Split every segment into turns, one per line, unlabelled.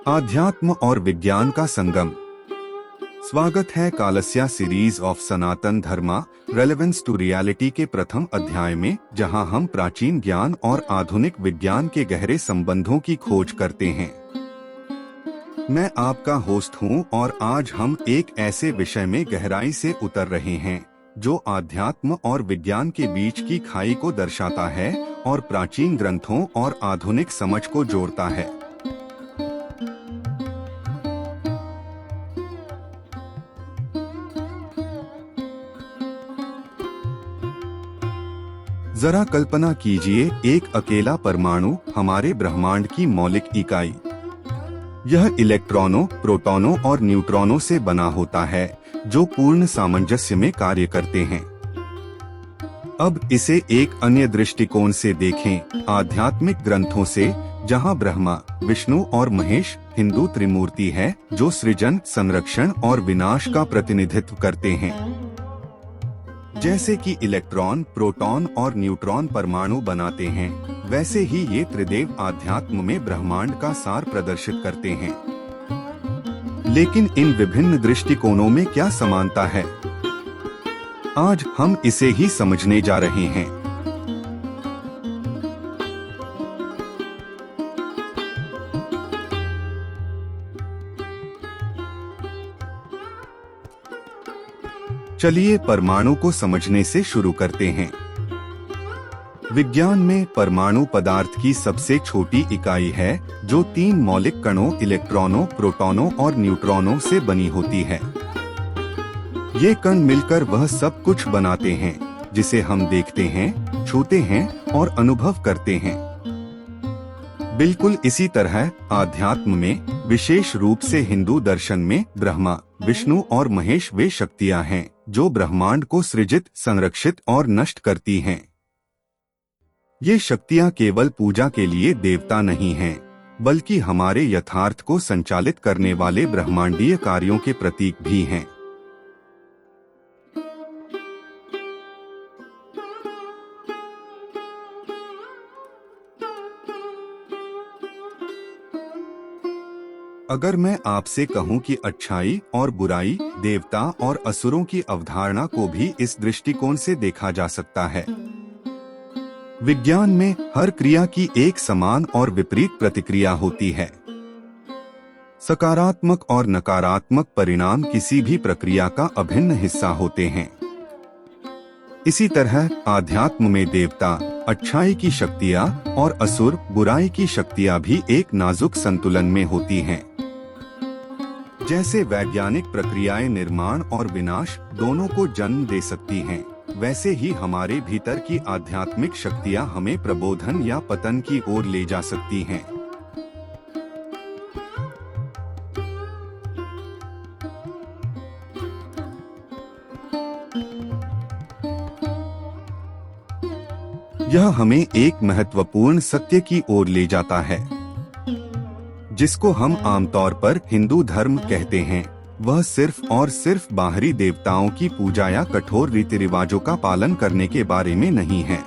आध्यात्म और विज्ञान का संगम। स्वागत है कालस्या series of Sanatana Dharma relevance to reality के प्रथम अध्याय में, जहां हम प्राचीन ज्ञान और आधुनिक विज्ञान के गहरे संबंधों की खोज करते हैं। मैं आपका होस्ट हूं और आज हम एक ऐसे विषय में गहराई से उतर रहे हैं जो आध्यात्म और विज्ञान के बीच की खाई को दर्शाता है और प्राचीन ग्रंथों और आधुनिक समझ को जोड़ता है। जरा कल्पना कीजिए, एक अकेला परमाणु हमारे ब्रह्मांड की मौलिक इकाई। यह इलेक्ट्रॉनों, प्रोटॉनों और न्यूट्रॉनों से बना होता है जो पूर्ण सामंजस्य में कार्य करते हैं। अब इसे एक अन्य दृष्टिकोण से देखें, आध्यात्मिक ग्रंथों से, जहां ब्रह्मा, विष्णु और महेश हिंदू त्रिमूर्ति है जो सृजन, संरक्षण और विनाश का प्रतिनिधित्व करते हैं। जैसे कि इलेक्ट्रॉन, प्रोटॉन और न्यूट्रॉन परमाणु बनाते हैं, वैसे ही ये त्रिदेव आध्यात्म में ब्रह्मांड का सार प्रदर्शित करते हैं। लेकिन इन विभिन्न दृष्टिकोणों में क्या समानता है? आज हम इसे ही समझने जा रहे हैं। चलिए परमाणु को समझने से शुरू करते हैं। विज्ञान में परमाणु पदार्थ की सबसे छोटी इकाई है जो 3 मौलिक कणों इलेक्ट्रॉनों, प्रोटॉनों और न्यूट्रॉनों से बनी होती है। ये कण मिलकर वह सब कुछ बनाते हैं जिसे हम देखते हैं, छूते हैं और अनुभव करते हैं। बिल्कुल इसी तरह आध्यात्म में, विशेष रूप से हिंदू दर्शन में, ब्रह्मा, विष्णु और महेश वे शक्तियां हैं जो ब्रह्मांड को सृजित, संरक्षित और नष्ट करती हैं। ये शक्तियां केवल पूजा के लिए देवता नहीं हैं, बल्कि हमारे यथार्थ को संचालित करने वाले ब्रह्मांडीय कार्यों के प्रतीक भी हैं। अगर मैं आपसे कहूं कि अच्छाई और बुराई, देवता और असुरों की अवधारणा को भी इस दृष्टिकोण से देखा जा सकता है। विज्ञान में हर क्रिया की एक समान और विपरीत प्रतिक्रिया होती है। सकारात्मक और नकारात्मक परिणाम किसी भी प्रक्रिया का अभिन्न हिस्सा होते हैं। इसी तरह आध्यात्म में देवता, अच्छाई की शक्तियां और असुर, बुराई की शक्तियां भी एक नाजुक संतुलन में होती हैं। जैसे वैज्ञानिक प्रक्रियाएं निर्माण और विनाश दोनों को जन्म दे सकती हैं, वैसे ही हमारे भीतर की आध्यात्मिक शक्तियां हमें प्रबोधन या पतन की ओर ले जा सकती हैं। यह हमें एक महत्वपूर्ण सत्य की ओर ले जाता है जिसको हम आमतौर पर हिंदू धर्म कहते हैं। वह सिर्फ और सिर्फ बाहरी देवताओं की पूजा या कठोर रीति रिवाजों का पालन करने के बारे में नहीं है।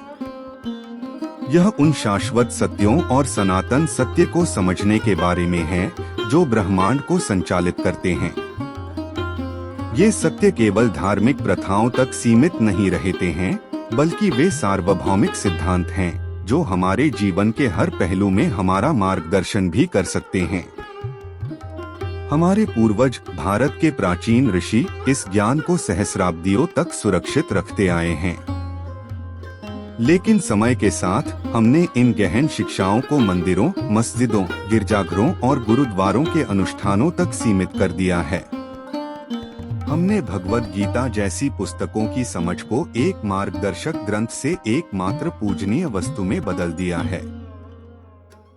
यह उन शाश्वत सत्यों और सनातन सत्य को समझने के बारे में है जो ब्रह्मांड को संचालित करते हैं। ये सत्य केवल धार्मिक प्रथाओं तक सीमित नहीं रहते हैं, बल्कि वे सार्वभौमिक सिद्धांत हैं जो हमारे जीवन के हर पहलू में हमारा मार्गदर्शन भी कर सकते हैं। हमारे पूर्वज, भारत के प्राचीन ऋषि, इस ज्ञान को सहस्राब्दियों तक सुरक्षित रखते आए हैं। लेकिन समय के साथ हमने इन गहन शिक्षाओं को मंदिरों, मस्जिदों, गिरजाघरों और गुरुद्वारों के अनुष्ठानों तक सीमित कर दिया है। हमने भगवद गीता जैसी पुस्तकों की समझ को एक मार्गदर्शक ग्रंथ से एकमात्र पूजनीय वस्तु में बदल दिया है।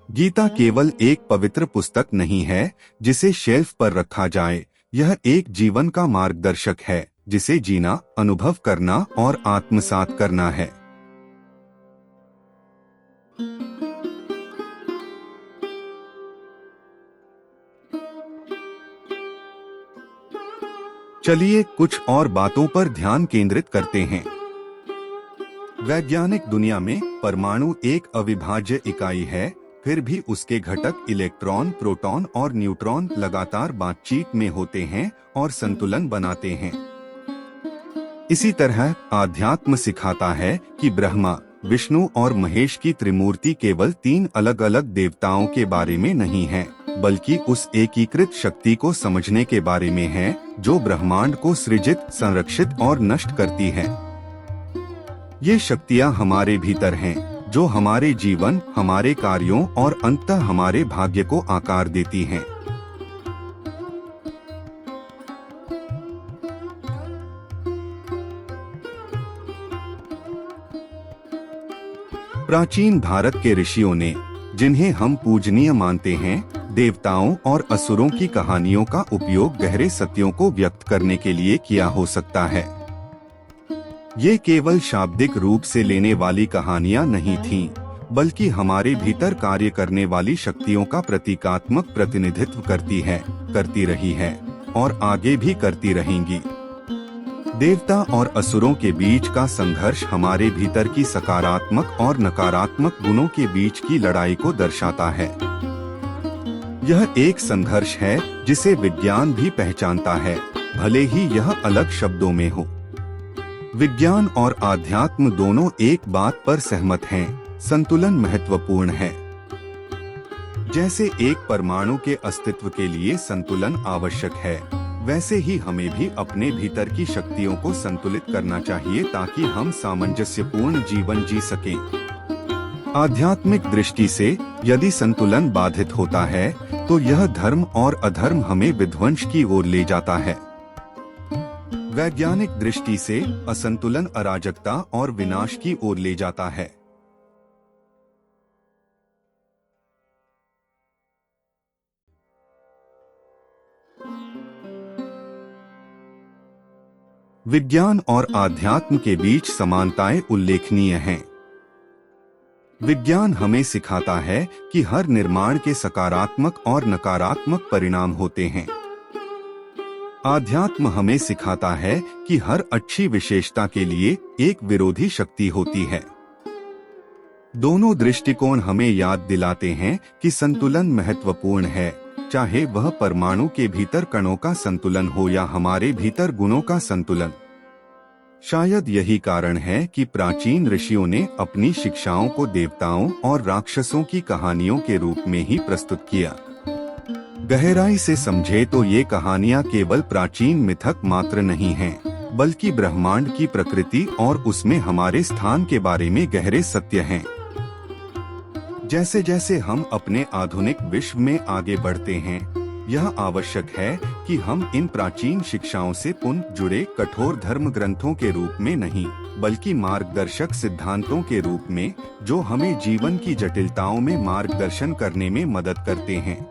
गीता केवल एक पवित्र पुस्तक नहीं है जिसे शेल्फ पर रखा जाए, यह एक जीवन का मार्गदर्शक है जिसे जीना, अनुभव करना और आत्मसात करना है। चलिए कुछ और बातों पर ध्यान केंद्रित करते हैं। वैज्ञानिक दुनिया में परमाणु एक अविभाज्य इकाई है फिर भी उसके घटक इलेक्ट्रॉन, प्रोटॉन और न्यूट्रॉन लगातार बातचीत में होते हैं और संतुलन बनाते हैं। इसी तरह आध्यात्म सिखाता है कि ब्रह्मा, विष्णु और महेश की त्रिमूर्ति केवल 3 अलग अलग देवताओं के बारे में नहीं है, बल्कि उस एकीकृत शक्ति को समझने के बारे में है जो ब्रह्मांड को सृजित, संरक्षित और नष्ट करती है। ये शक्तियाँ हमारे भीतर हैं, जो हमारे जीवन, हमारे कार्यों और अंततः हमारे भाग्य को आकार देती हैं। प्राचीन भारत के ऋषियों ने, जिन्हें हम पूजनीय मानते हैं, देवताओं और असुरों की कहानियों का उपयोग गहरे सत्यों को व्यक्त करने के लिए किया हो सकता है। ये केवल शाब्दिक रूप से लेने वाली कहानियां नहीं थीं, बल्कि हमारे भीतर कार्य करने वाली शक्तियों का प्रतीकात्मक प्रतिनिधित्व करती रही है और आगे भी करती रहेंगी। देवता और असुरों के बीच का संघर्ष हमारे भीतर की सकारात्मक और नकारात्मक गुणों के बीच की लड़ाई को दर्शाता है। यह एक संघर्ष है जिसे विज्ञान भी पहचानता है, भले ही यह अलग शब्दों में हो। विज्ञान और आध्यात्म दोनों एक बात पर सहमत हैं, संतुलन महत्वपूर्ण है। जैसे एक परमाणु के अस्तित्व के लिए संतुलन आवश्यक है, वैसे ही हमें भी अपने भीतर की शक्तियों को संतुलित करना चाहिए ताकि हम सामंजस्यपूर्ण जीवन जी सकें। आध्यात्मिक दृष्टि से यदि संतुलन बाधित होता है तो यह धर्म और अधर्म हमें विध्वंस की ओर ले जाता है। वैज्ञानिक दृष्टि से असंतुलन अराजकता और विनाश की ओर ले जाता है। विज्ञान और आध्यात्म के बीच समानताएं उल्लेखनीय हैं। विज्ञान हमें सिखाता है कि हर निर्माण के सकारात्मक और नकारात्मक परिणाम होते हैं। आध्यात्म हमें सिखाता है कि हर अच्छी विशेषता के लिए एक विरोधी शक्ति होती है। दोनों दृष्टिकोण हमें याद दिलाते हैं कि संतुलन महत्वपूर्ण है, चाहे वह परमाणु के भीतर कणों का संतुलन हो या हमारे भीतर गुणों का संतुलन। शायद यही कारण है कि प्राचीन ऋषियों ने अपनी शिक्षाओं को देवताओं और राक्षसों की कहानियों के रूप में ही प्रस्तुत किया। गहराई से समझे तो ये कहानियाँ केवल प्राचीन मिथक मात्र नहीं हैं, बल्कि ब्रह्मांड की प्रकृति और उसमें हमारे स्थान के बारे में गहरे सत्य हैं। जैसे जैसे हम अपने आधुनिक विश्व में आगे बढ़ते हैं, यह आवश्यक है कि हम इन प्राचीन शिक्षाओं से पुनः जुड़े कठोर धर्म ग्रंथों के रूप में नहीं, बल्कि मार्गदर्शक सिद्धांतों के रूप में, जो हमें जीवन की जटिलताओं में मार्गदर्शन करने में मदद करते हैं।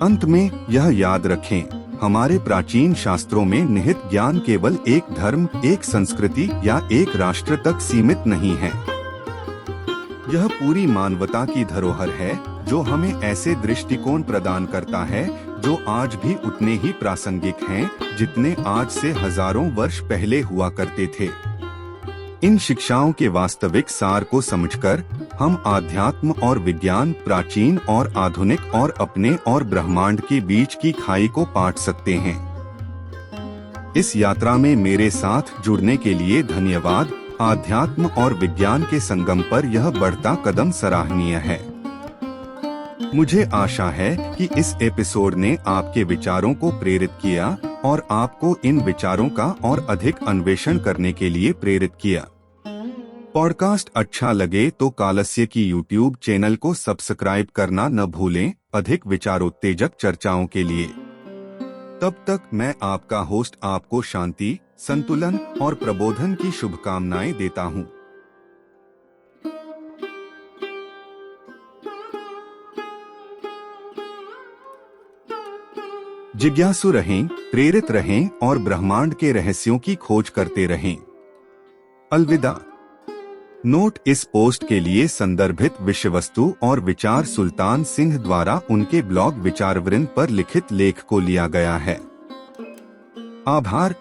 अंत में यह याद रखें, हमारे प्राचीन शास्त्रों में निहित ज्ञान केवल एक धर्म, एक संस्कृति या एक राष्ट्र तक सीमित नहीं है। यह पूरी मानवता की धरोहर है, जो हमें ऐसे दृष्टिकोण प्रदान करता है जो आज भी उतने ही प्रासंगिक हैं जितने आज से हजारों वर्ष पहले हुआ करते थे। इन शिक्षाओं के वास्तविक सार को समझकर हम आध्यात्म और विज्ञान, प्राचीन और आधुनिक और अपने और ब्रह्मांड के बीच की खाई को पाट सकते हैं। इस यात्रा में मेरे साथ जुड़ने के लिए धन्यवाद। आध्यात्म और विज्ञान के संगम पर यह बढ़ता कदम सराहनीय है। मुझे आशा है कि इस एपिसोड ने आपके विचारों को प्रेरित किया और आपको इन विचारों का और अधिक अन्वेषण करने के लिए प्रेरित किया। पॉडकास्ट अच्छा लगे तो कालस्य की YouTube चैनल को सब्सक्राइब करना न भूलें, अधिक विचारोत्तेजक चर्चाओं के लिए। तब तक मैं आपका होस्ट आपको शांति, संतुलन और प्रबोधन की शुभकामनाएं देता हूं। जिज्ञासु रहें, प्रेरित रहें और ब्रह्मांड के रहस्यों की खोज करते रहें। अलविदा। नोट: इस पोस्ट के लिए संदर्भित विषय वस्तु और विचार सुल्तान सिंह द्वारा उनके ब्लॉग विचारवृंद पर लिखित लेख को लिया गया है। आभार।